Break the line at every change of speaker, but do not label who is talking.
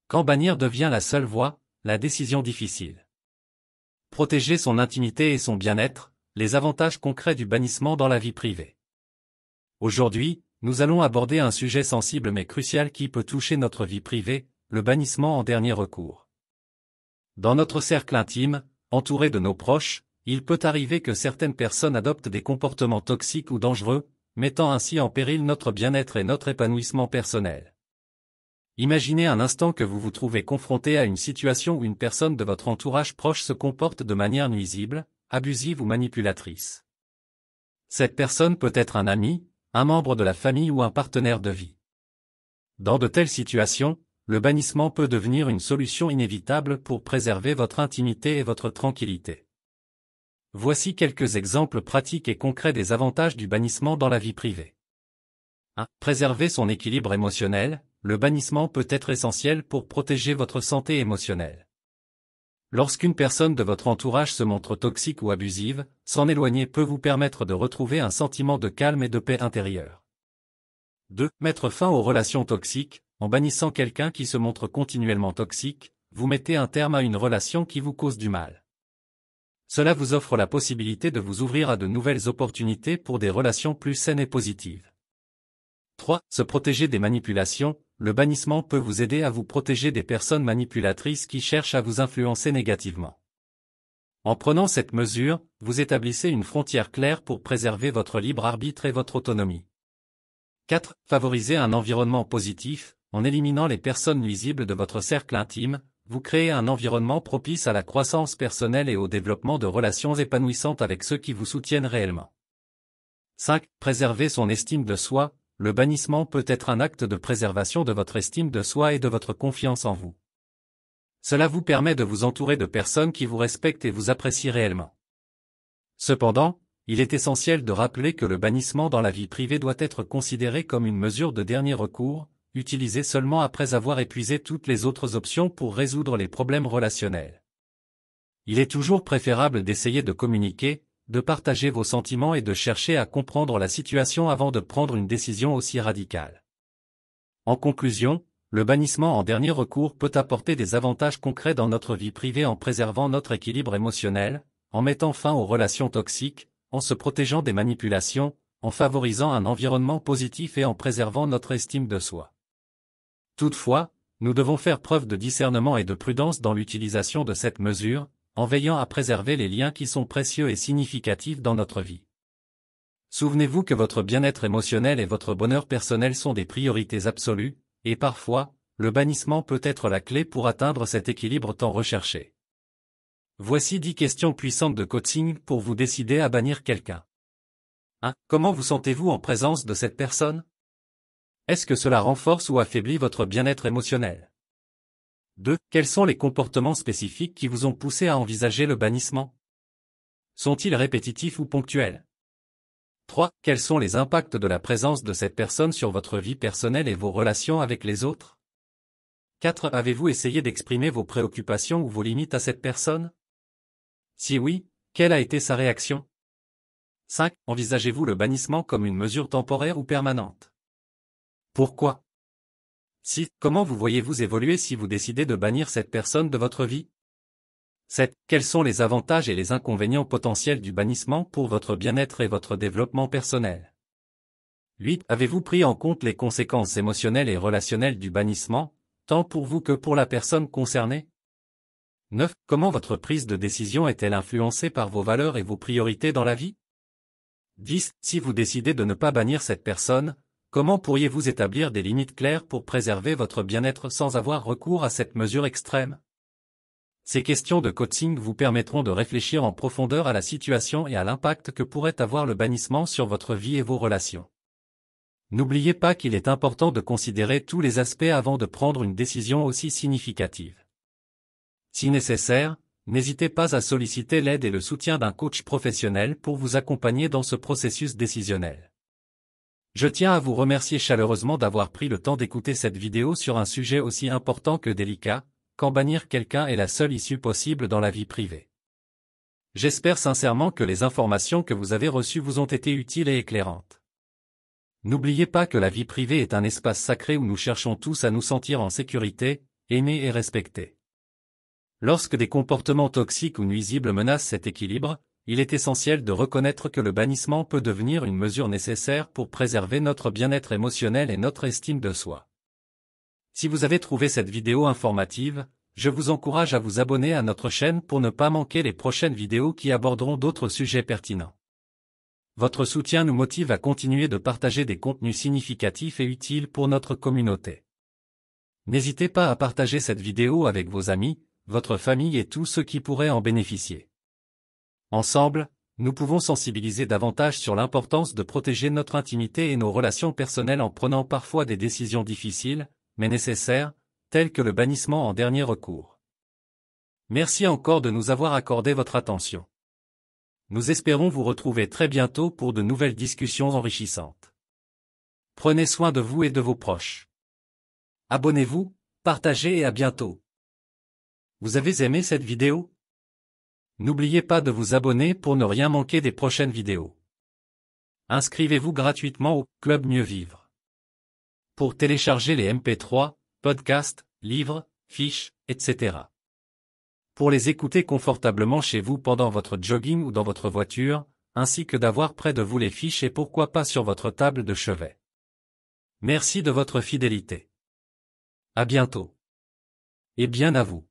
Quand bannir devient la seule voie, la décision difficile. Protéger son intimité et son bien-être, les avantages concrets du bannissement dans la vie privée. Aujourd'hui, nous allons aborder un sujet sensible mais crucial qui peut toucher notre vie privée, le bannissement en dernier recours. Dans notre cercle intime, entouré de nos proches, il peut arriver que certaines personnes adoptent des comportements toxiques ou dangereux, mettant ainsi en péril notre bien-être et notre épanouissement personnel. Imaginez un instant que vous vous trouvez confronté à une situation où une personne de votre entourage proche se comporte de manière nuisible, abusive ou manipulatrice. Cette personne peut être un ami, un membre de la famille ou un partenaire de vie. Dans de telles situations, le bannissement peut devenir une solution inévitable pour préserver votre intimité et votre tranquillité. Voici quelques exemples pratiques et concrets des avantages du bannissement dans la vie privée. 1. Préserver son équilibre émotionnel. Le bannissement peut être essentiel pour protéger votre santé émotionnelle. Lorsqu'une personne de votre entourage se montre toxique ou abusive, s'en éloigner peut vous permettre de retrouver un sentiment de calme et de paix intérieure. 2. Mettre fin aux relations toxiques. En bannissant quelqu'un qui se montre continuellement toxique, vous mettez un terme à une relation qui vous cause du mal. Cela vous offre la possibilité de vous ouvrir à de nouvelles opportunités pour des relations plus saines et positives. 3. Se protéger des manipulations. Le bannissement peut vous aider à vous protéger des personnes manipulatrices qui cherchent à vous influencer négativement. En prenant cette mesure, vous établissez une frontière claire pour préserver votre libre arbitre et votre autonomie. 4. Favoriser un environnement positif. En éliminant les personnes nuisibles de votre cercle intime, vous créez un environnement propice à la croissance personnelle et au développement de relations épanouissantes avec ceux qui vous soutiennent réellement. 5. Préserver son estime de soi. Le bannissement peut être un acte de préservation de votre estime de soi et de votre confiance en vous. Cela vous permet de vous entourer de personnes qui vous respectent et vous apprécient réellement. Cependant, il est essentiel de rappeler que le bannissement dans la vie privée doit être considéré comme une mesure de dernier recours, utilisée seulement après avoir épuisé toutes les autres options pour résoudre les problèmes relationnels. Il est toujours préférable d'essayer de communiquer, de partager vos sentiments et de chercher à comprendre la situation avant de prendre une décision aussi radicale. En conclusion, le bannissement en dernier recours peut apporter des avantages concrets dans notre vie privée en préservant notre équilibre émotionnel, en mettant fin aux relations toxiques, en se protégeant des manipulations, en favorisant un environnement positif et en préservant notre estime de soi. Toutefois, nous devons faire preuve de discernement et de prudence dans l'utilisation de cette mesure, en veillant à préserver les liens qui sont précieux et significatifs dans notre vie. Souvenez-vous que votre bien-être émotionnel et votre bonheur personnel sont des priorités absolues, et parfois, le bannissement peut être la clé pour atteindre cet équilibre tant recherché. Voici 10 questions puissantes de coaching pour vous décider à bannir quelqu'un. 1. Comment vous sentez-vous en présence de cette personne? Est-ce que cela renforce ou affaiblit votre bien-être émotionnel? 2. Quels sont les comportements spécifiques qui vous ont poussé à envisager le bannissement? Sont-ils répétitifs ou ponctuels? 3. Quels sont les impacts de la présence de cette personne sur votre vie personnelle et vos relations avec les autres? 4. Avez-vous essayé d'exprimer vos préoccupations ou vos limites à cette personne? Si oui, quelle a été sa réaction? 5. Envisagez-vous le bannissement comme une mesure temporaire ou permanente? Pourquoi? 6. Comment vous voyez-vous évoluer si vous décidez de bannir cette personne de votre vie? 7. Quels sont les avantages et les inconvénients potentiels du bannissement pour votre bien-être et votre développement personnel? 8. Avez-vous pris en compte les conséquences émotionnelles et relationnelles du bannissement, tant pour vous que pour la personne concernée? 9. Comment votre prise de décision est-elle influencée par vos valeurs et vos priorités dans la vie? 10. Si vous décidez de ne pas bannir cette personne, comment pourriez-vous établir des limites claires pour préserver votre bien-être sans avoir recours à cette mesure extrême? Ces questions de coaching vous permettront de réfléchir en profondeur à la situation et à l'impact que pourrait avoir le bannissement sur votre vie et vos relations. N'oubliez pas qu'il est important de considérer tous les aspects avant de prendre une décision aussi significative. Si nécessaire, n'hésitez pas à solliciter l'aide et le soutien d'un coach professionnel pour vous accompagner dans ce processus décisionnel. Je tiens à vous remercier chaleureusement d'avoir pris le temps d'écouter cette vidéo sur un sujet aussi important que délicat, quand bannir quelqu'un est la seule issue possible dans la vie privée. J'espère sincèrement que les informations que vous avez reçues vous ont été utiles et éclairantes. N'oubliez pas que la vie privée est un espace sacré où nous cherchons tous à nous sentir en sécurité, aimé et respecté. Lorsque des comportements toxiques ou nuisibles menacent cet équilibre, il est essentiel de reconnaître que le bannissement peut devenir une mesure nécessaire pour préserver notre bien-être émotionnel et notre estime de soi. Si vous avez trouvé cette vidéo informative, je vous encourage à vous abonner à notre chaîne pour ne pas manquer les prochaines vidéos qui aborderont d'autres sujets pertinents. Votre soutien nous motive à continuer de partager des contenus significatifs et utiles pour notre communauté. N'hésitez pas à partager cette vidéo avec vos amis, votre famille et tous ceux qui pourraient en bénéficier. Ensemble, nous pouvons sensibiliser davantage sur l'importance de protéger notre intimité et nos relations personnelles en prenant parfois des décisions difficiles, mais nécessaires, telles que le bannissement en dernier recours. Merci encore de nous avoir accordé votre attention. Nous espérons vous retrouver très bientôt pour de nouvelles discussions enrichissantes. Prenez soin de vous et de vos proches. Abonnez-vous, partagez et à bientôt. Vous avez aimé cette vidéo? N'oubliez pas de vous abonner pour ne rien manquer des prochaines vidéos. Inscrivez-vous gratuitement au Club Mieux Vivre. Pour télécharger les MP3, podcasts, livres, fiches, etc. Pour les écouter confortablement chez vous pendant votre jogging ou dans votre voiture, ainsi que d'avoir près de vous les fiches et pourquoi pas sur votre table de chevet. Merci de votre fidélité. À bientôt. Et bien à vous.